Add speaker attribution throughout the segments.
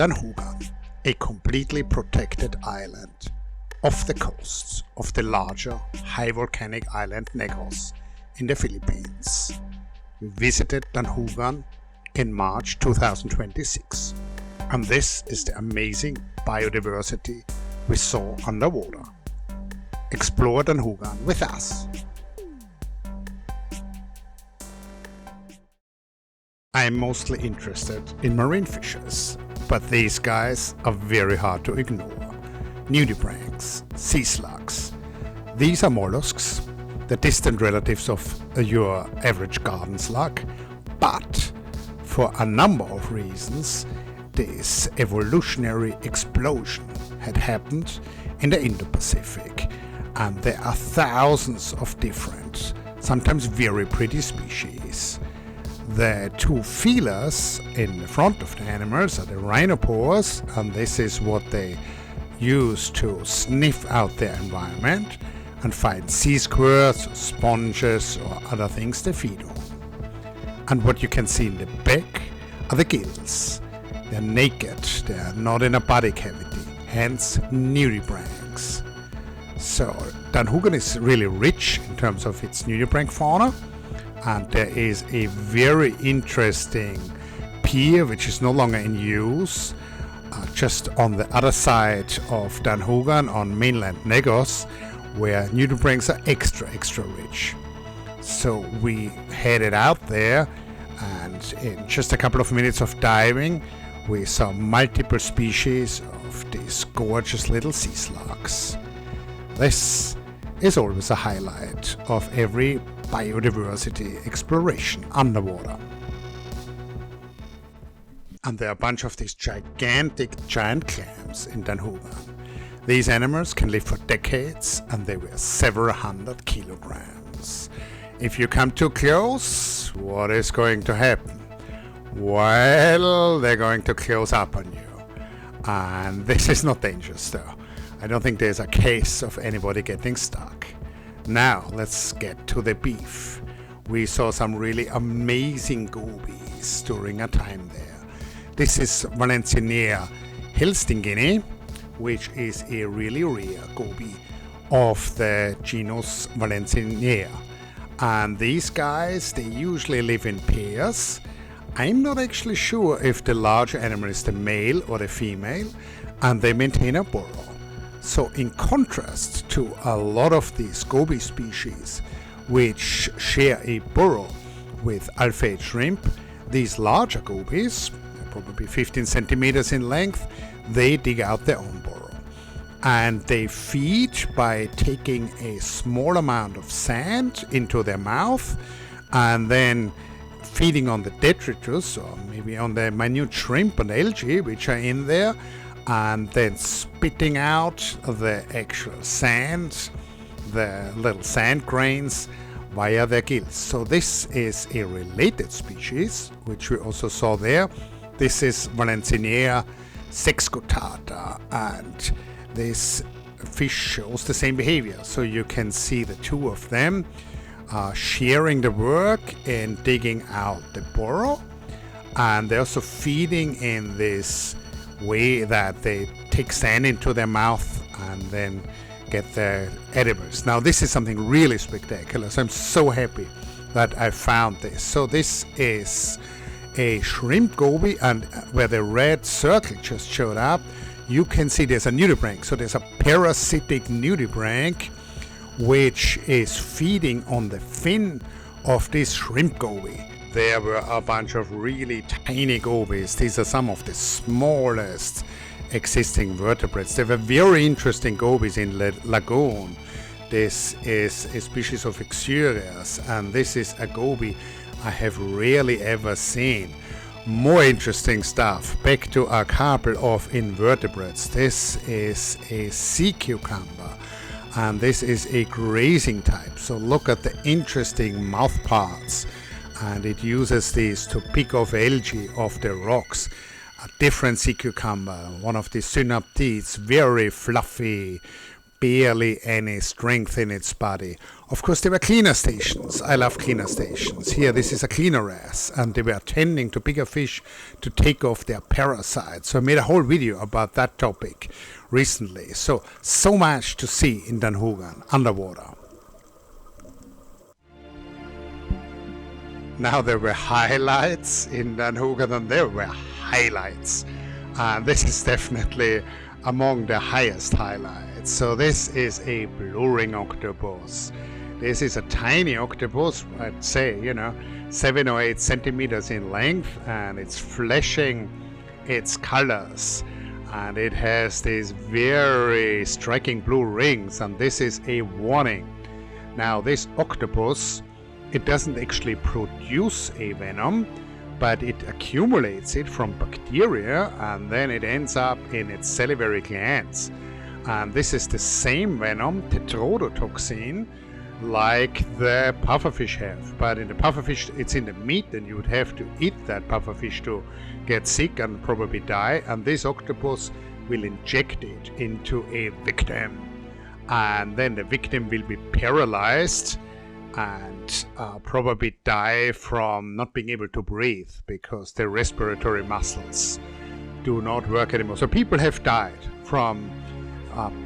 Speaker 1: Danjugan, a completely protected island off the coast of the larger high volcanic island Negros in the Philippines. We visited Danjugan in March 2026, and this is the amazing biodiversity we saw underwater. Explore Danjugan with us. I am mostly interested in marine fishes, but these guys are very hard to ignore. Nudibranchs, sea slugs. These are mollusks, the distant relatives of your average garden slug, but for a number of reasons this evolutionary explosion had happened in the Indo-Pacific, and there are thousands of different, sometimes very pretty species. The two feelers in the front of the animals are the rhinopores, and this is what they use to sniff out their environment and find sea squirts, or sponges or other things they feed on. And what you can see in the back are the gills. They're naked, they're not in a body cavity, hence nudibranchs. So Danjugan is really rich in terms of its nudibranch fauna, and there is a very interesting pier which is no longer in use just on the other side of Danjugan on mainland Negros, where nudibranchs are extra rich. So we headed out there, and in just a couple of minutes of diving we saw multiple species of these gorgeous little sea slugs. This is always a highlight of every biodiversity exploration underwater. And there are a bunch of these gigantic giant clams in Danjugan. These animals can live for decades, and they weigh several hundred kilograms. If you come too close, what is going to happen? Well, they're going to close up on you. And this is not dangerous though. I don't think there's a case of anybody getting stuck. Now let's get to the beef. We saw some really amazing gobies during our time there. This is Valenciennea helsdingenii, which is a really rare goby of the genus Valenciennea. And these guys, they usually live in pairs. I'm not actually sure if the larger animal is the male or the female, and they maintain a burrow. So in contrast to a lot of these goby species which share a burrow with alpha-8 shrimp, these larger gobies, probably 15 centimeters in length, they dig out their own burrow. And they feed by taking a small amount of sand into their mouth and then feeding on the detritus, or maybe on the minute shrimp and algae which are in there, and then spitting out the actual sand, the little sand grains, via their gills. So this is a related species, which we also saw there. This is Valenciennea sexguttata, and this fish shows the same behavior. So you can see the two of them sharing the work in digging out the burrow, and they're also feeding in this way that they take sand into their mouth and then get their edibles. Now this is something really spectacular, so I'm so happy that I found this. So this is a shrimp goby, and where the red circle just showed up, you can see there's a nudibranch. So there's a parasitic nudibranch which is feeding on the fin of this shrimp goby. There were a bunch of really tiny gobies. These are some of the smallest existing vertebrates. There were very interesting gobies in lagoon. This is a species of Exyrias, and this is a goby I have rarely ever seen. More interesting stuff. Back to a couple of invertebrates. This is a sea cucumber, and this is a grazing type. So look at the interesting mouth parts, and it uses these to pick off algae off the rocks. A different sea cucumber, one of the synaptids, very fluffy, barely any strength in its body. Of course, there were cleaner stations. I love cleaner stations. Here, this is Exyrias, and they were tending to bigger fish to take off their parasites. So I made a whole video about that topic recently. So much to see in Danjugan, underwater. Now there were highlights in Danjugan, and there were highlights. And this is definitely among the highest highlights. So this is a blue ring octopus. This is a tiny octopus, I'd say, 7 or 8 centimeters in length, and it's flashing its colors. And it has these very striking blue rings, and this is a warning. Now this octopus, it doesn't actually produce a venom, but it accumulates it from bacteria, and then it ends up in its salivary glands. And this is the same venom, tetrodotoxin, like the pufferfish have. But in the pufferfish, it's in the meat, and you would have to eat that pufferfish to get sick and probably die. And this octopus will inject it into a victim. And then the victim will be paralyzed and probably die from not being able to breathe because their respiratory muscles do not work anymore. So people have died from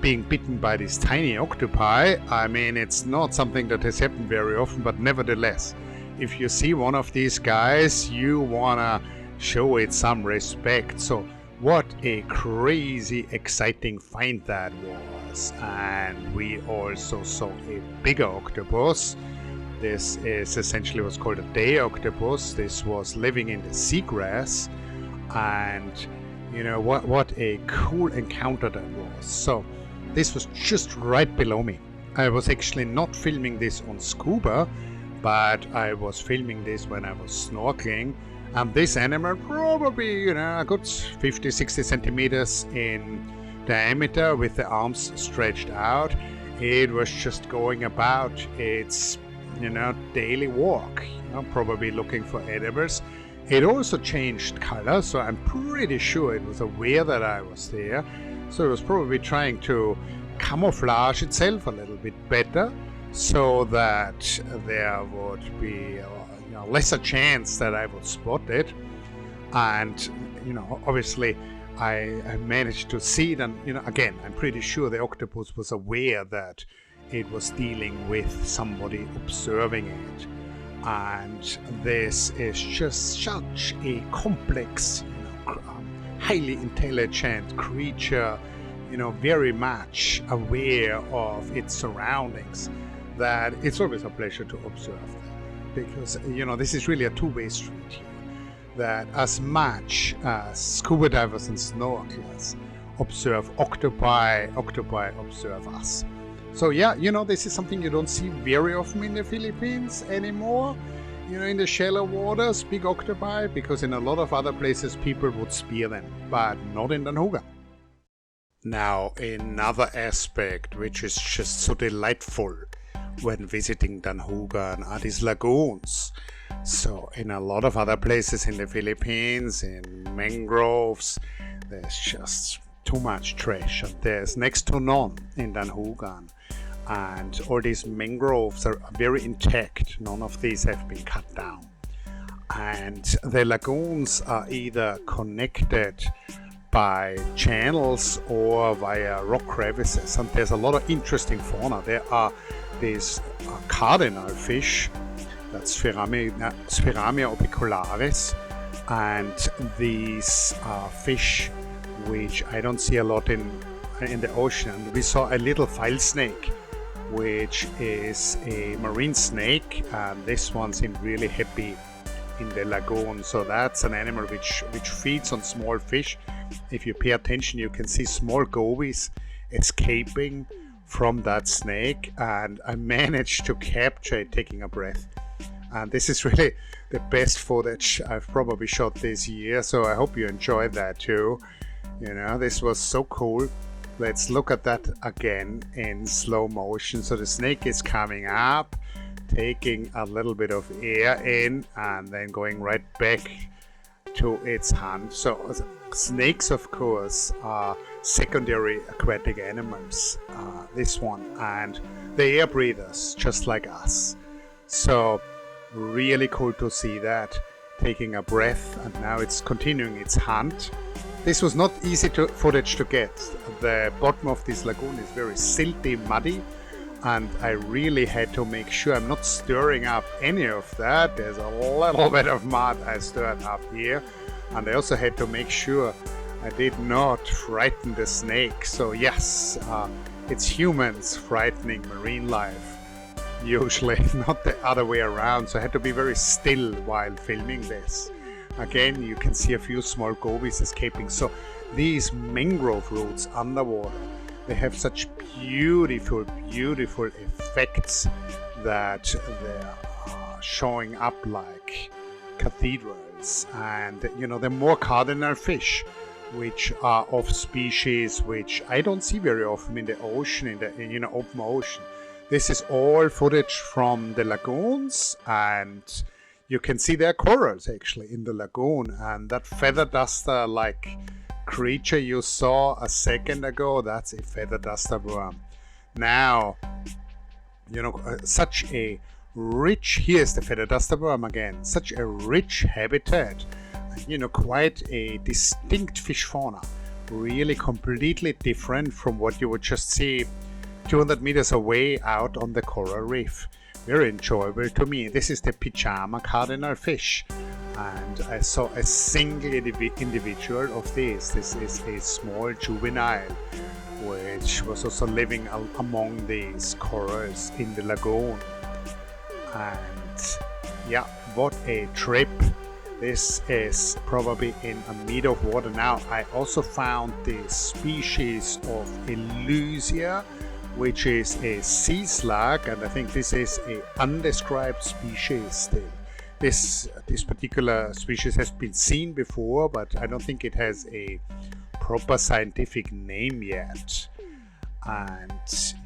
Speaker 1: being bitten by these tiny octopi. I mean, it's not something that has happened very often, but nevertheless, if you see one of these guys, you wanna show it some respect. So what a crazy, exciting find that was. And we also saw a bigger octopus. This is essentially what's called a day octopus. This was living in the seagrass, and what a cool encounter that was. So this was just right below me. I was actually not filming this on scuba, but I was filming this when I was snorkeling, and this animal probably a good 50-60 centimeters in diameter with the arms stretched out. It was just going about its daily walk, probably looking for edibles. It also changed color, so I'm pretty sure it was aware that I was there. So it was probably trying to camouflage itself a little bit better, so that there would be lesser chance that I would spot it. And obviously I managed to see it, and again, I'm pretty sure the octopus was aware that it was dealing with somebody observing it. And this is just such a complex, highly intelligent creature, very much aware of its surroundings, that it's always a pleasure to observe them. Because, this is really a two-way street here. That as much as scuba divers and snorkelers observe octopi observe us. So yeah, this is something you don't see very often in the Philippines anymore. In the shallow waters, big octopi, because in a lot of other places people would spear them, but not in Danjugan. Now, another aspect which is just so delightful when visiting Danjugan are these lagoons. So in a lot of other places in the Philippines, in mangroves, there's just too much trash, and there's next to none in Danjugan. And all these mangroves are very intact. None of these have been cut down. And the lagoons are either connected by channels or via rock crevices. And there's a lot of interesting fauna. There are these cardinal fish, that's Spheramia opicularis, and these fish which I don't see a lot in the ocean. We saw a little file snake, which is a marine snake, and this one seemed really happy in the lagoon. So that's an animal which feeds on small fish. If you pay attention, you can see small gobies escaping from that snake, and I managed to capture it taking a breath. And this is really the best footage I've probably shot this year, so I hope you enjoyed that too. This was so cool. Let's look at that again in slow motion. So the snake is coming up, taking a little bit of air in, and then going right back to its hunt. So Snakes, of course, are secondary aquatic animals, this one, and they are breathers, just like us. So, really cool to see that, taking a breath, and now it's continuing its hunt. This was not easy footage to get. The bottom of this lagoon is very silty, muddy, and I really had to make sure I'm not stirring up any of that. There's a little bit of mud I stirred up here, and I also had to make sure I did not frighten the snake. So yes, it's humans frightening marine life, usually, not the other way around. So I had to be very still while filming this. Again, you can see a few small gobies escaping. So these mangrove roots underwater, they have such beautiful, beautiful effects that they're showing up like cathedrals. And you know, they're more cardinal fish, which are of species which I don't see very often in the ocean, in the open ocean. This is all footage from the lagoons, and you can see there are corals actually in the lagoon. And that feather duster like creature you saw a second ago, that's a feather duster worm. Now, you know, such a rich, here's the feather duster worm again, such a rich habitat, you know, quite a distinct fish fauna, really completely different from what you would just see 200 meters away out on the coral reef. Very enjoyable to me. This is the pyjama cardinal fish, and I saw a single individual of this. This is a small juvenile which was also living among these corals in the lagoon. And yeah, what a trip. This is probably in a meter of water now. I also found the species of Elusia, which is a sea slug, and I think this is a undescribed species still. This particular species has been seen before, but I don't think it has a proper scientific name yet. And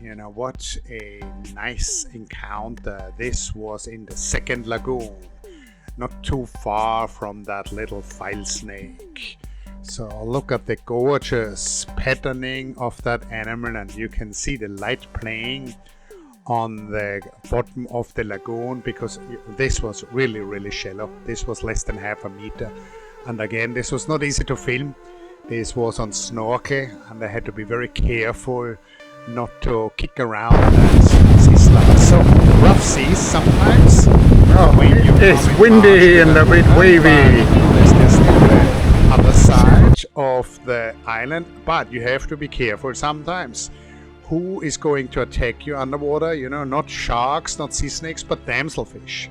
Speaker 1: you know, what a nice encounter. This was in the second lagoon, not too far from that little file snake. So look at the gorgeous patterning of that animal, and you can see the light playing on the bottom of the lagoon, because this was really, really shallow. This was less than half a meter, and again, this was not easy to film. This was on snorkel, and I had to be very careful not to kick around that sea slug. So rough seas sometimes.
Speaker 2: It's windy and a bit wavy.
Speaker 1: There's the other side of the island, but you have to be careful sometimes. Who is going to attack you underwater? You know, not sharks, not sea snakes, but damselfish.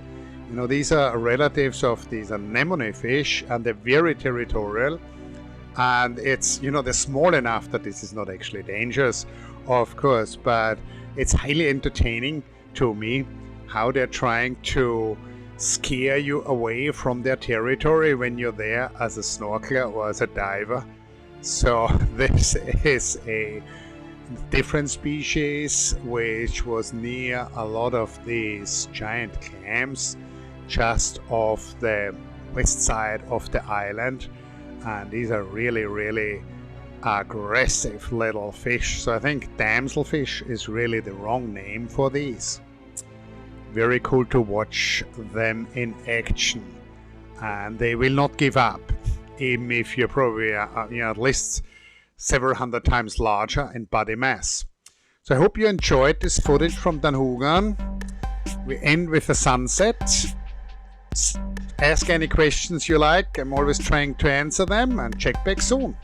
Speaker 1: You know, these are relatives of these anemone fish, and they're very territorial. And it's, you know, they're small enough that this is not actually dangerous, of course, but it's highly entertaining to me how they're trying to scare you away from their territory when you're there as a snorkeler or as a diver. So this is a different species which was near a lot of these giant clams just off the west side of the island, and these are really, really aggressive little fish. So I think damselfish is really the wrong name for these. Very cool to watch them in action, and they will not give up, even if you're probably at least several hundred times larger in body mass. So I hope you enjoyed this footage from Danjugan. We end with a sunset. Ask any questions you like. I'm always trying to answer them, and check back soon.